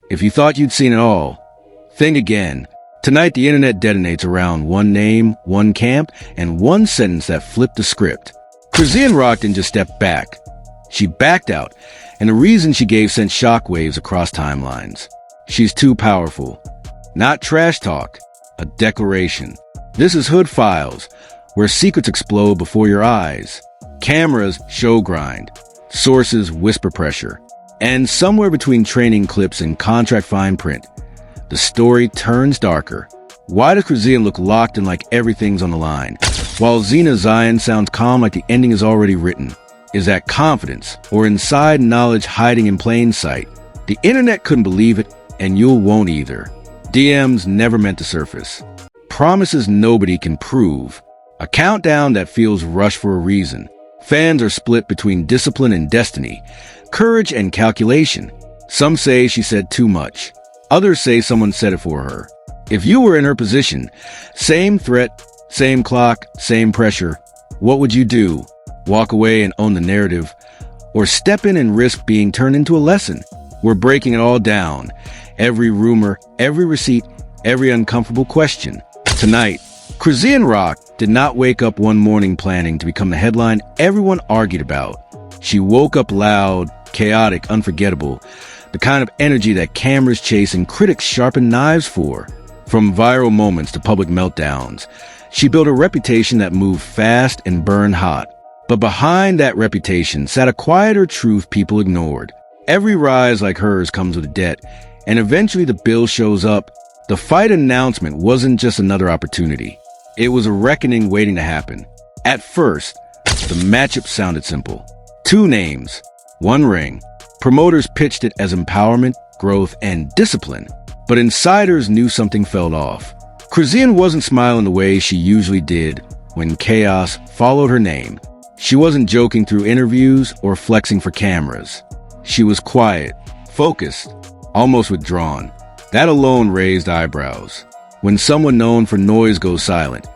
If you thought you'd seen it all, think again. Tonight, the internet detonates around one name, one camp, and one sentence that flipped the script. Chrisean rocked and just stepped back. She backed out, and the reason she gave sent shockwaves across timelines. She's too powerful. Not trash talk, a declaration. This is Hood Files, where secrets explode before your eyes. Cameras show grind. Sources whisper pressure. And somewhere between training clips and contract fine print, the story turns darker. Why does Chrisean look locked and like everything's on the line, while Zena Zion sounds calm like the ending is already written? Is that confidence, or inside knowledge hiding in plain sight? The internet couldn't believe it, and you won't either. DMs never meant to surface. Promises nobody can prove. A countdown that feels rushed for a reason. Fans are split between discipline and destiny, courage and calculation. Some say she said too much. Others say someone said it for her. If you were in her position, same threat, same clock, same pressure, what would you do? Walk away and own the narrative, or step in and risk being turned into a lesson? We're breaking it all down. Every rumor, every receipt, every uncomfortable question. Tonight, Chrisean Rock did not wake up one morning planning to become the headline everyone argued about. She woke up loud, chaotic, unforgettable, the kind of energy that cameras chase and critics sharpen knives for. From viral moments to public meltdowns, she built a reputation that moved fast and burned hot. But behind that reputation sat a quieter truth people ignored. Every rise like hers comes with a debt, and eventually the bill shows up. The fight announcement wasn't just another opportunity. It was a reckoning waiting to happen. At first, the matchup sounded simple. 2 names, 1 ring. Promoters pitched it as empowerment, growth, and discipline. But insiders knew something fell off. Chrisean wasn't smiling the way she usually did when chaos followed her name. She wasn't joking through interviews or flexing for cameras. She was quiet, focused, almost withdrawn. That alone raised eyebrows. When someone known for noise goes silent,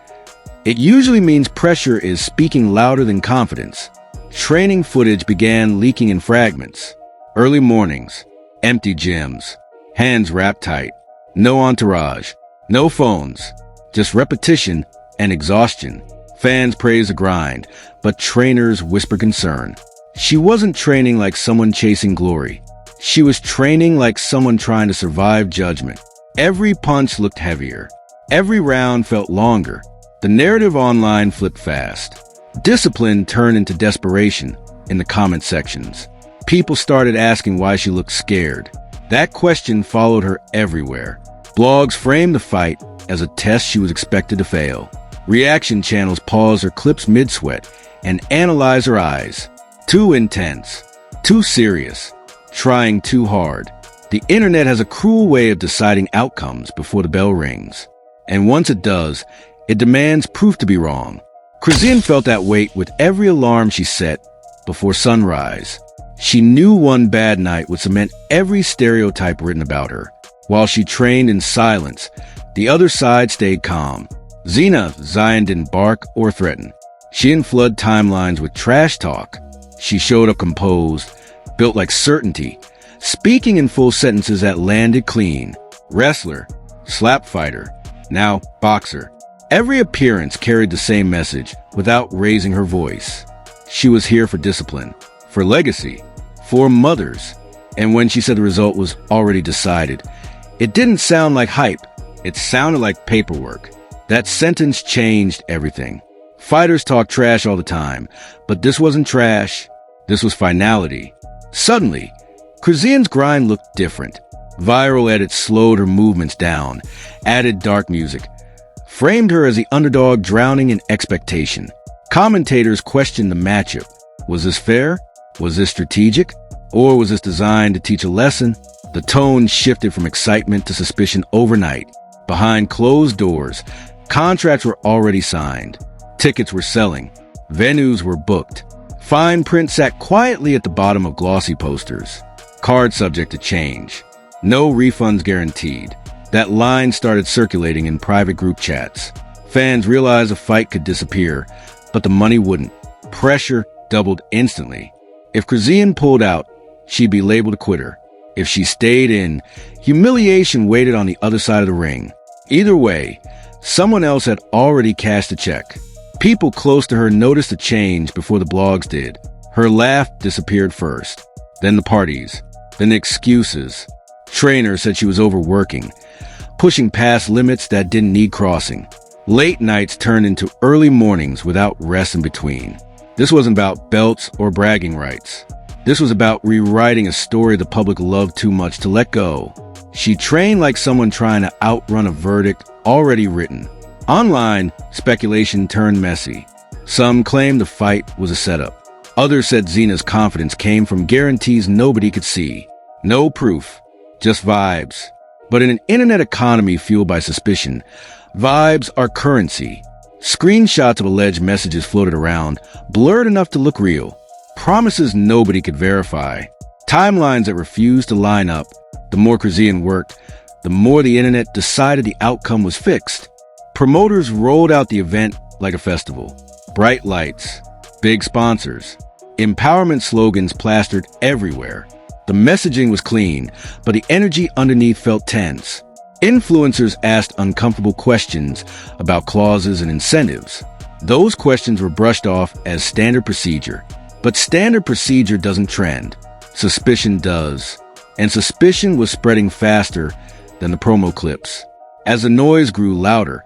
it usually means pressure is speaking louder than confidence. Training footage began leaking in fragments. Early mornings, empty gyms, hands wrapped tight, no entourage, no phones, just repetition and exhaustion. Fans praise the grind, but trainers whisper concern. She wasn't training like someone chasing glory. She was training like someone trying to survive judgment. Every punch looked heavier. Every round felt longer. The narrative online flipped fast. Discipline turned into desperation in the comment sections. People started asking why she looked scared. That question followed her everywhere. Blogs framed the fight as a test she was expected to fail. Reaction channels paused her clips mid-sweat and analyzed her eyes. Too intense. Too serious. Trying too hard. The internet has a cruel way of deciding outcomes before the bell rings. And once it does, it demands proof to be wrong. Chrisean felt that weight with every alarm she set before sunrise. She knew one bad night would cement every stereotype written about her. While she trained in silence, the other side stayed calm. Zena Zion didn't bark or threaten. She didn't flood timelines with trash talk. She showed up composed, built like certainty, speaking in full sentences that landed clean. Wrestler, slap fighter, now boxer. Every appearance carried the same message without raising her voice. She was here for discipline, for legacy, for mothers. And when she said the result was already decided, it didn't sound like hype. It sounded like paperwork. That sentence changed everything. Fighters talk trash all the time, but this wasn't trash. This was finality. Suddenly, Chrisean's grind looked different. Viral edits slowed her movements down, added dark music, framed her as the underdog drowning in expectation. Commentators questioned the matchup. Was this fair? Was this strategic? Or was this designed to teach a lesson? The tone shifted from excitement to suspicion overnight. Behind closed doors, contracts were already signed. Tickets were selling. Venues were booked. Fine print sat quietly at the bottom of glossy posters. Card subject to change. No refunds guaranteed. That line started circulating in private group chats. Fans realized a fight could disappear, but the money wouldn't. Pressure doubled instantly. If Chrisean pulled out, she'd be labeled a quitter. If she stayed in, humiliation waited on the other side of the ring. Either way, someone else had already cashed a check. People close to her noticed the change before the blogs did. Her laugh disappeared first, then the parties, then the excuses. Trainers said she was overworking, pushing past limits that didn't need crossing. Late nights turned into early mornings without rest in between. This wasn't about belts or bragging rights. This was about rewriting a story the public loved too much to let go. She trained like someone trying to outrun a verdict already written. Online, speculation turned messy. Some claimed the fight was a setup. Others said Zena's confidence came from guarantees nobody could see. No proof, just vibes. But in an internet economy fueled by suspicion, vibes are currency. Screenshots of alleged messages floated around, blurred enough to look real. Promises nobody could verify. Timelines that refused to line up. The more Chrisean worked, the more the internet decided the outcome was fixed. Promoters rolled out the event like a festival. Bright lights, big sponsors, empowerment slogans plastered everywhere. The messaging was clean, but the energy underneath felt tense. Influencers asked uncomfortable questions about clauses and incentives. Those questions were brushed off as standard procedure. But standard procedure doesn't trend. Suspicion does. And suspicion was spreading faster than the promo clips. As the noise grew louder,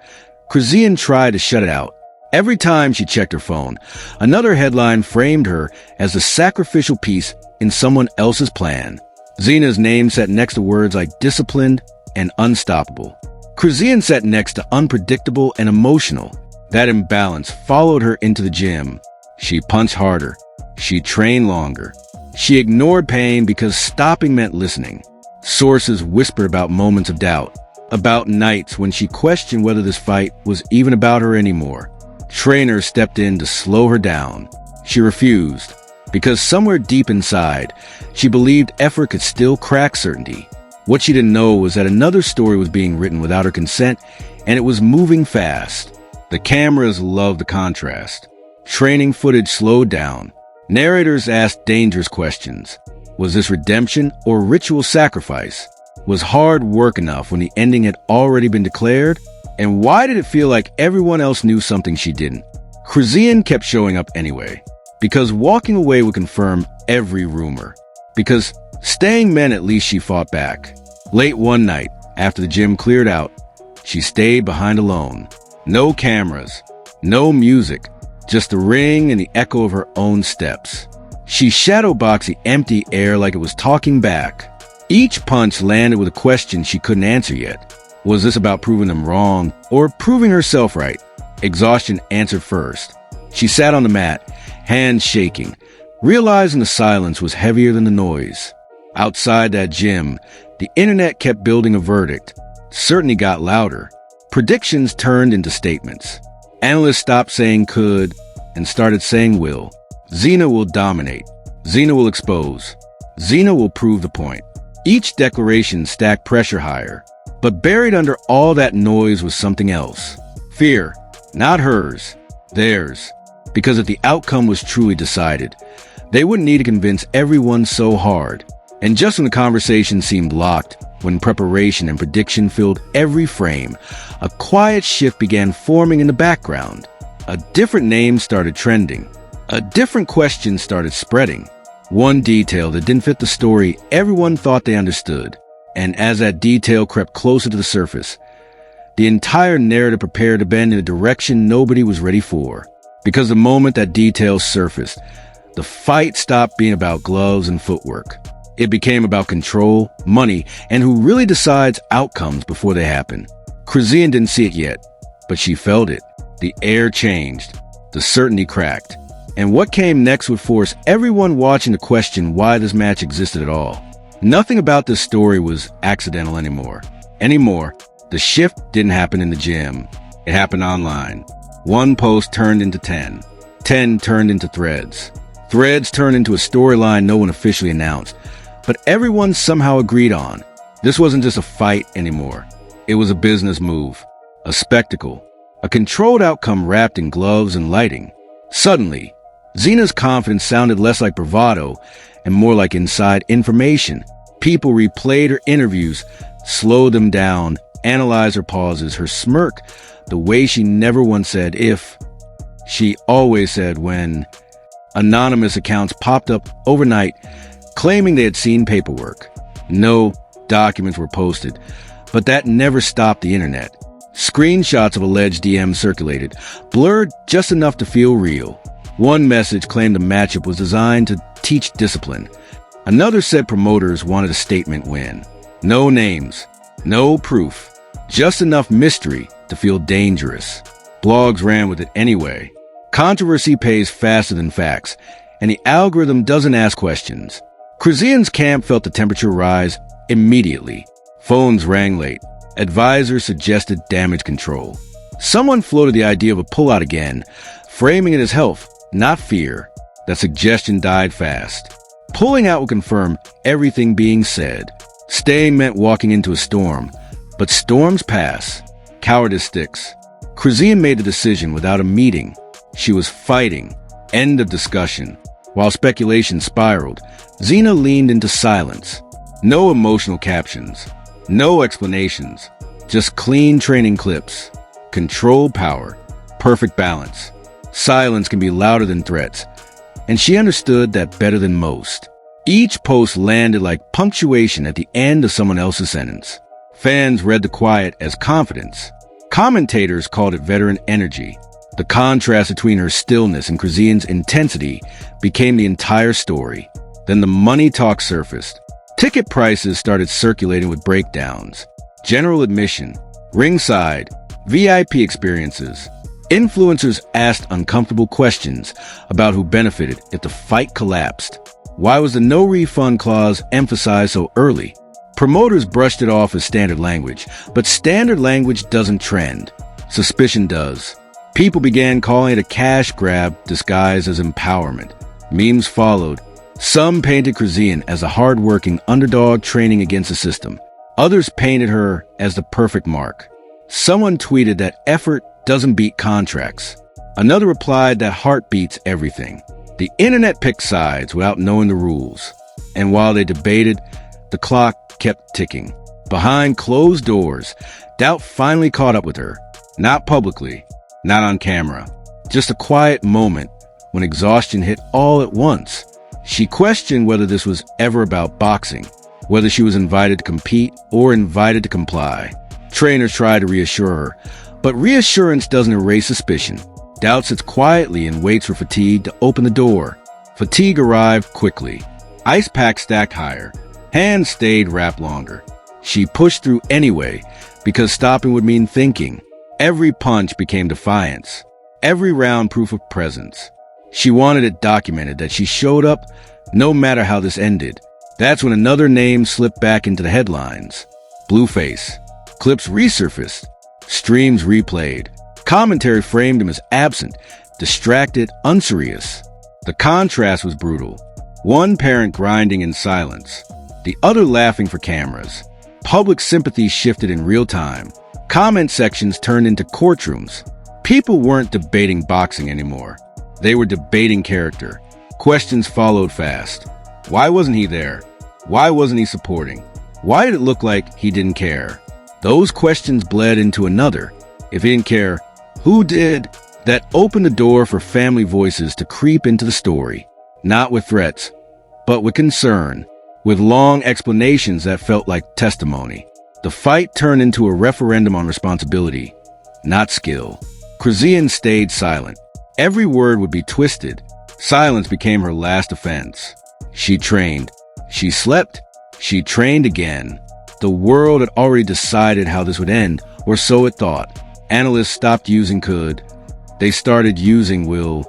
Chrisean tried to shut it out. Every time she checked her phone, another headline framed her as a sacrificial piece in someone else's plan. Zena's name sat next to words like disciplined and unstoppable. Chrisean sat next to unpredictable and emotional. That imbalance followed her into the gym. She punched harder. She trained longer. She ignored pain because stopping meant listening. Sources whispered about moments of doubt, about nights when she questioned whether this fight was even about her anymore. Trainers stepped in to slow her down. She refused, because somewhere deep inside, she believed effort could still crack certainty. What she didn't know was that another story was being written without her consent, and it was moving fast. The cameras loved the contrast. Training footage slowed down. Narrators asked dangerous questions. Was this redemption or ritual sacrifice? Was hard work enough when the ending had already been declared? And why did it feel like everyone else knew something she didn't? Chrisean kept showing up anyway, because walking away would confirm every rumor. Because staying meant at least she fought back. Late one night, after the gym cleared out, she stayed behind alone. No cameras, no music, just the ring and the echo of her own steps. She shadowboxed the empty air like it was talking back. Each punch landed with a question she couldn't answer yet. Was this about proving them wrong or proving herself right? Exhaustion answered first. She sat on the mat, hands shaking, realizing the silence was heavier than the noise. Outside that gym, the internet kept building a verdict. Certainty got louder. Predictions turned into statements. Analysts stopped saying could and started saying will. Zena will dominate. Zena will expose. Zena will prove the point. Each declaration stacked pressure higher. But buried under all that noise was something else. Fear. Not hers. Theirs. Because if the outcome was truly decided, they wouldn't need to convince everyone so hard. And just when the conversation seemed locked, when preparation and prediction filled every frame, a quiet shift began forming in the background. A different name started trending. A different question started spreading. One detail that didn't fit the story everyone thought they understood. And as that detail crept closer to the surface, the entire narrative prepared to bend in a direction nobody was ready for. Because the moment that detail surfaced, the fight stopped being about gloves and footwork. It became about control, money, and who really decides outcomes before they happen. Chrisean didn't see it yet, but she felt it. The air changed. The certainty cracked. And what came next would force everyone watching to question why this match existed at all. Nothing about this story was accidental anymore. The shift didn't happen in the gym. It happened online. One post turned into 10. 10 turned into threads. Threads turned into a storyline no one officially announced, but everyone somehow agreed on. This wasn't just a fight anymore. It was a business move, a spectacle, a controlled outcome wrapped in gloves and lighting. Suddenly, Zena's confidence sounded less like bravado and more like inside information. People replayed her interviews, slowed them down, analyzed her pauses, her smirk, the way she never once said if. She always said when. Anonymous accounts popped up overnight, claiming they had seen paperwork. No documents were posted, but that never stopped the internet. Screenshots of alleged DMs circulated, blurred just enough to feel real. One message claimed the matchup was designed to teach discipline. Another said promoters wanted a statement win. No names, no proof, just enough mystery to feel dangerous. Blogs ran with it anyway. Controversy pays faster than facts, and the algorithm doesn't ask questions. Chrisean's camp felt the temperature rise immediately. Phones rang late. Advisors suggested damage control. Someone floated the idea of a pullout again, framing it as health, not fear. That suggestion died fast. Pulling out would confirm everything being said. Staying meant walking into a storm, but storms pass. Cowardice sticks. Chrisean made the decision without a meeting. She was fighting. End of discussion. While speculation spiraled, Zena leaned into silence. No emotional captions. No explanations. Just clean training clips. Controlled power. Perfect balance. Silence can be louder than threats, and she understood that better than most. Each post landed like punctuation at the end of someone else's sentence. Fans read the quiet as confidence. Commentators called it veteran energy. The contrast between her stillness and Chrisean's intensity became the entire story. Then the money talk surfaced. Ticket prices started circulating with breakdowns. General admission, ringside, VIP experiences. Influencers asked uncomfortable questions about who benefited if the fight collapsed. Why was the no refund clause emphasized so early? Promoters brushed it off as standard language, but standard language doesn't trend. Suspicion does. People began calling it a cash grab disguised as empowerment. Memes followed. Some painted Chrisean as a hard-working underdog training against the system. Others painted her as the perfect mark. Someone tweeted that effort doesn't beat contracts. Another replied that heart beats everything. The internet picked sides without knowing the rules. And while they debated, the clock kept ticking. Behind closed doors, doubt finally caught up with her. Not publicly. Not on camera. Just a quiet moment when exhaustion hit all at once. She questioned whether this was ever about boxing, whether she was invited to compete or invited to comply. Trainers tried to reassure her, but reassurance doesn't erase suspicion. Doubt sits quietly and waits for fatigue to open the door. Fatigue arrived quickly. Ice pack stacked higher. Hands stayed wrapped longer. She pushed through anyway, because stopping would mean thinking. Every punch became defiance. Every round proof of presence. She wanted it documented that she showed up no matter how this ended. That's when another name slipped back into the headlines. Blueface. Clips resurfaced. Streams replayed. Commentary framed him as absent, distracted, unserious. The contrast was brutal. One parent grinding in silence. The other laughing for cameras. Public sympathy shifted in real time. Comment sections turned into courtrooms. People weren't debating boxing anymore. They were debating character. Questions followed fast. Why wasn't he there? Why wasn't he supporting? Why did it look like he didn't care? Those questions bled into another. If he didn't care, who did? That opened the door for family voices to creep into the story. Not with threats, but with concern. With long explanations that felt like testimony. The fight turned into a referendum on responsibility, not skill. Chrisean stayed silent. Every word would be twisted. Silence became her last defense. She trained. She slept. She trained again. The world had already decided how this would end, or so it thought. Analysts stopped using could. They started using will.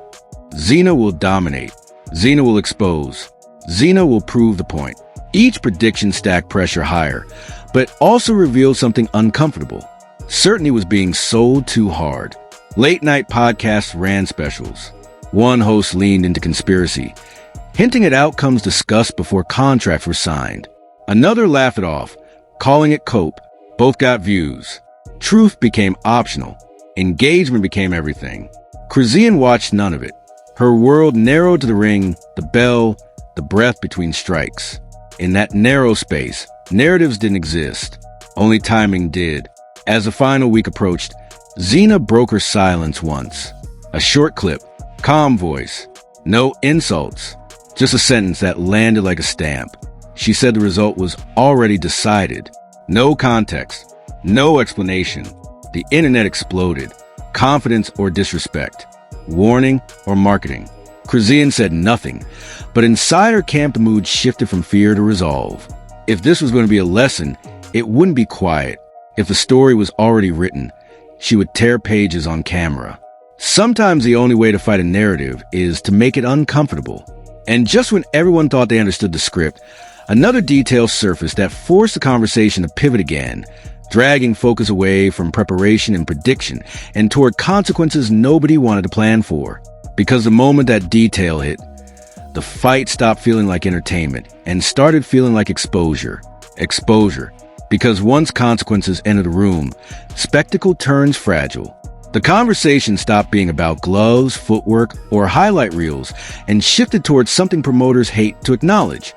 Zena will dominate. Zena will expose. Zena will prove the point. Each prediction stacked pressure higher, but also revealed something uncomfortable. Certainty was being sold too hard. Late-night podcasts ran specials. One host leaned into conspiracy, hinting at outcomes discussed before contracts were signed. Another laughed it off, calling it cope. Both got views. Truth became optional. Engagement became everything. Chrisean watched none of it. Her world narrowed to the ring, the bell, the breath between strikes. In that narrow space, narratives didn't exist. Only timing did. As the final week approached, Zena broke her silence once. A short clip, calm voice, no insults, just a sentence that landed like a stamp. She said the result was already decided. No context, no explanation. The internet exploded. Confidence or disrespect, warning or marketing. Chrisean said nothing, but inside her camp the mood shifted from fear to resolve. If this was going to be a lesson, it wouldn't be quiet. If the story was already written, she would tear pages on camera. Sometimes the only way to fight a narrative is to make it uncomfortable. And just when everyone thought they understood the script, another detail surfaced that forced the conversation to pivot again, dragging focus away from preparation and prediction and toward consequences nobody wanted to plan for. Because the moment that detail hit, the fight stopped feeling like entertainment and started feeling like exposure. Exposure. Because once consequences enter the room, spectacle turns fragile. The conversation stopped being about gloves, footwork, or highlight reels and shifted towards something promoters hate to acknowledge.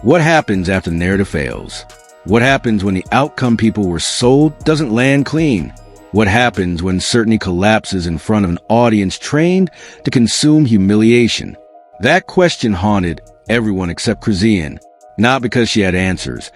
What happens after the narrative fails? What happens when the outcome people were sold doesn't land clean? What happens when certainty collapses in front of an audience trained to consume humiliation? That question haunted everyone except Chrisean, not because she had answers,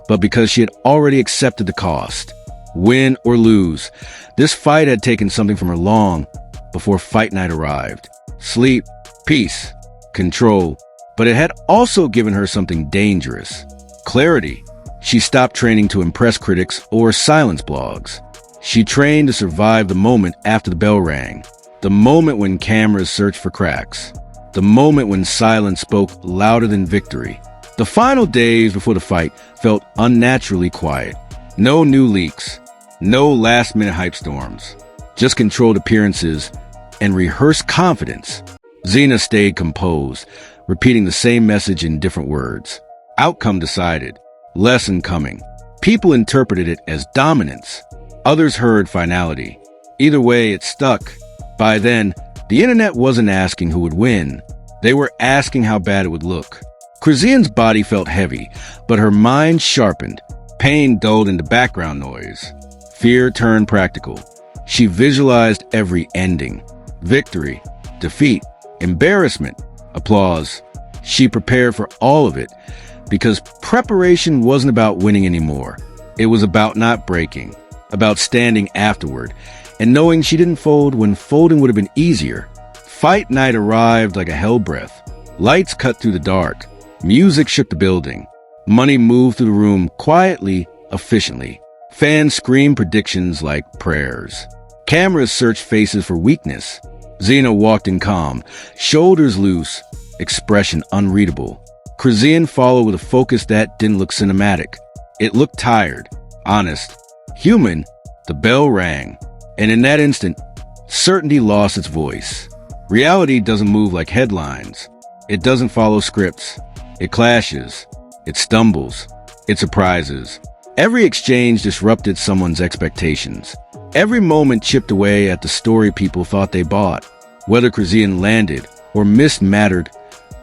but because she had already accepted the cost. Win or lose, this fight had taken something from her long before fight night arrived. Sleep, peace, control, but it had also given her something dangerous. Clarity. She stopped training to impress critics or silence blogs. She trained to survive the moment after the bell rang, the moment when cameras searched for cracks, the moment when silence spoke louder than victory. The final days before the fight felt unnaturally quiet. No new leaks, no last-minute hype storms, just controlled appearances and rehearsed confidence. Zena stayed composed, repeating the same message in different words. Outcome decided. Lesson coming. People interpreted it as dominance. Others heard finality. Either way, it stuck. By then, the internet wasn't asking who would win. They were asking how bad it would look. Chrisean's body felt heavy, but her mind sharpened. Pain dulled into background noise. Fear turned practical. She visualized every ending. Victory, defeat, embarrassment, applause. She prepared for all of it because preparation wasn't about winning anymore. It was about not breaking, about standing afterward, and knowing she didn't fold when folding would have been easier. Fight night arrived like a hell breath. Lights cut through the dark. Music shook the building. Money moved through the room quietly, efficiently. Fans screamed predictions like prayers. Cameras searched faces for weakness. Zena walked in calm, shoulders loose, expression unreadable. Chrisean followed with a focus that didn't look cinematic. It looked tired, honest, human. The bell rang, and in that instant, certainty lost its voice. Reality doesn't move like headlines. It doesn't follow scripts. It clashes. It stumbles. It surprises. Every exchange disrupted someone's expectations. Every moment chipped away at the story people thought they bought. Whether Chrisean landed or missed mattered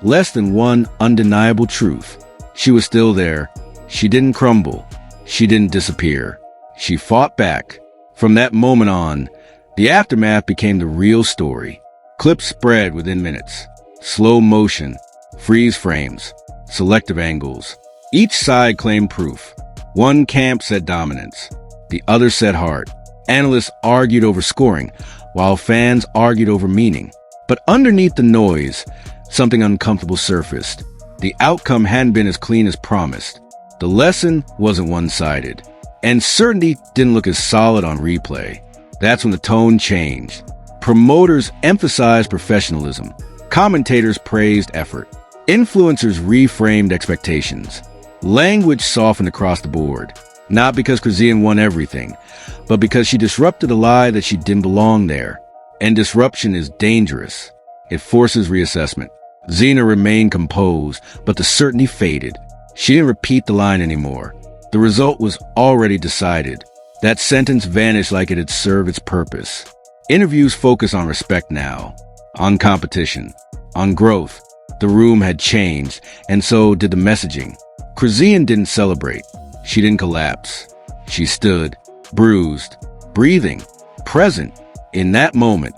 less than one undeniable truth. She was still there. She didn't crumble. She didn't disappear. She fought back. From that moment on, the aftermath became the real story. Clips spread within minutes. Slow motion, freeze frames, selective angles. Each side claimed proof. One camp said dominance. The other said heart. Analysts argued over scoring, while fans argued over meaning. But underneath the noise, something uncomfortable surfaced. The outcome hadn't been as clean as promised. The lesson wasn't one-sided. And certainty didn't look as solid on replay. That's when the tone changed. Promoters emphasized professionalism. Commentators praised effort. Influencers reframed expectations. Language softened across the board. Not because Chrisean won everything, but because she disrupted a lie that she didn't belong there. And disruption is dangerous. It forces reassessment. Zena remained composed, but the certainty faded. She didn't repeat the line anymore. The result was already decided. That sentence vanished like it had served its purpose. Interviews focus on respect now, on competition, on growth. The room had changed, and so did the messaging. Chrisean didn't celebrate. She didn't collapse. She stood, bruised, breathing, present. In that moment,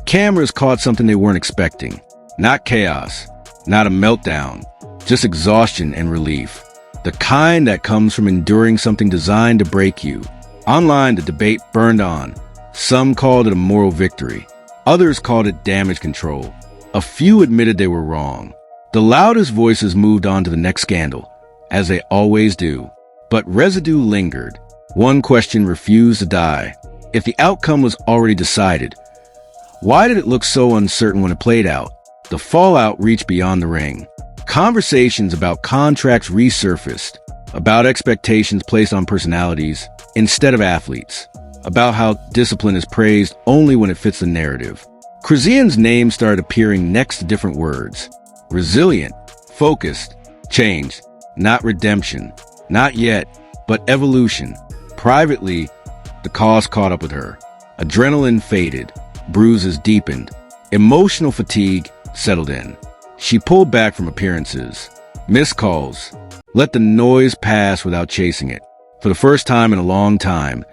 cameras caught something they weren't expecting. Not chaos, not a meltdown, just exhaustion and relief. The kind that comes from enduring something designed to break you. Online, the debate burned on. Some called it a moral victory. Others called it damage control. A few admitted they were wrong. The loudest voices moved on to the next scandal, as they always do. But residue lingered. One question refused to die. If the outcome was already decided, why did it look so uncertain when it played out? The fallout reached beyond the ring. Conversations about contracts resurfaced, about expectations placed on personalities instead of athletes, about how discipline is praised only when it fits the narrative. Chrisean's name started appearing next to different words. Resilient, focused, changed, not redemption, not yet, but evolution. Privately, the cause caught up with her. Adrenaline faded, bruises deepened, emotional fatigue settled in. She pulled back from appearances, missed calls, let the noise pass without chasing it. For the first time in a long time,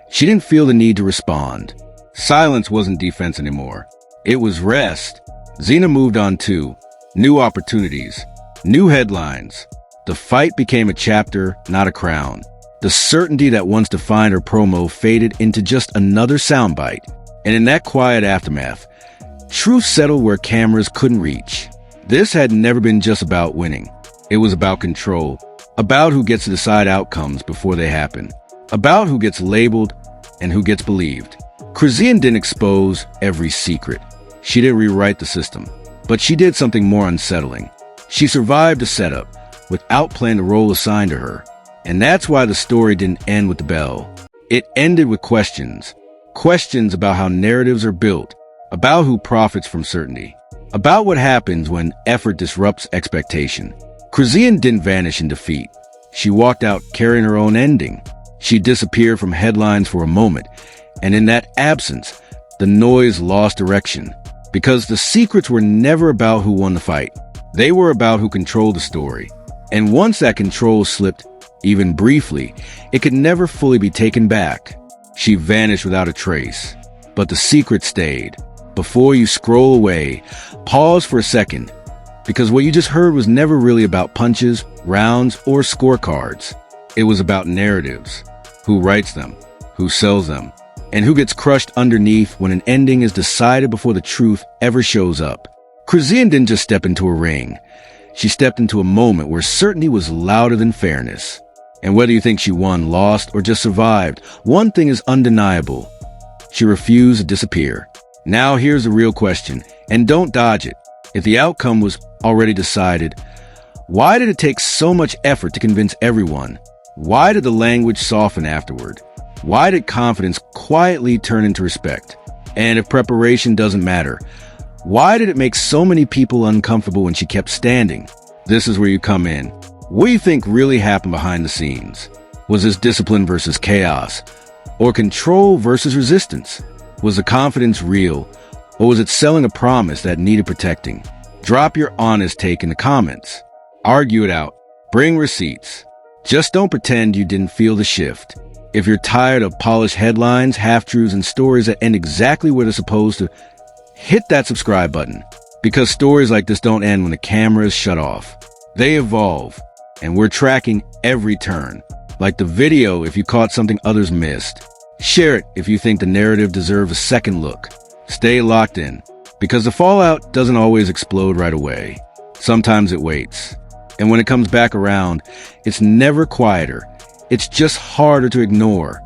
she didn't feel the need to respond. Silence wasn't defense anymore. It was rest. Zena moved on too. New opportunities, new headlines. The fight became a chapter, not a crown. The certainty that once defined her promo faded into just another soundbite. And in that quiet aftermath, truth settled where cameras couldn't reach. This had never been just about winning. It was about control, about who gets to decide outcomes before they happen, about who gets labeled and who gets believed. Chrisean didn't expose every secret. She didn't rewrite the system, but she did something more unsettling. She survived a setup without playing the role assigned to her. And that's why the story didn't end with the bell. It ended with questions. Questions about how narratives are built, about who profits from certainty, about what happens when effort disrupts expectation. Chrisean didn't vanish in defeat. She walked out carrying her own ending. She disappeared from headlines for a moment, and in that absence, the noise lost direction. Because the secrets were never about who won the fight. They were about who controlled the story. And once that control slipped, even briefly, it could never fully be taken back. She vanished without a trace. But the secret stayed. Before you scroll away, pause for a second, because what you just heard was never really about punches, rounds, or scorecards. It was about narratives. Who writes them, who sells them, and who gets crushed underneath when an ending is decided before the truth ever shows up. Chrisean didn't just step into a ring. She stepped into a moment where certainty was louder than fairness. And whether you think she won, lost, or just survived, one thing is undeniable. She refused to disappear. Now here's the real question, and don't dodge it. If the outcome was already decided, why did it take so much effort to convince everyone? Why did the language soften afterward? Why did confidence quietly turn into respect? And if preparation doesn't matter, why did it make so many people uncomfortable when she kept standing? This is where you come in. What do you think really happened behind the scenes? Was this discipline versus chaos? Or control versus resistance? Was the confidence real? Or was it selling a promise that needed protecting? Drop your honest take in the comments. Argue it out. Bring receipts. Just don't pretend you didn't feel the shift. If you're tired of polished headlines, half-truths, and stories that end exactly where they're supposed to, hit that subscribe button. Because stories like this don't end when the camera is shut off. They evolve. And we're tracking every turn. Like the video if you caught something others missed. Share it if you think the narrative deserves a second look. Stay locked in, because the fallout doesn't always explode right away. Sometimes it waits. And when it comes back around, it's never quieter. It's just harder to ignore.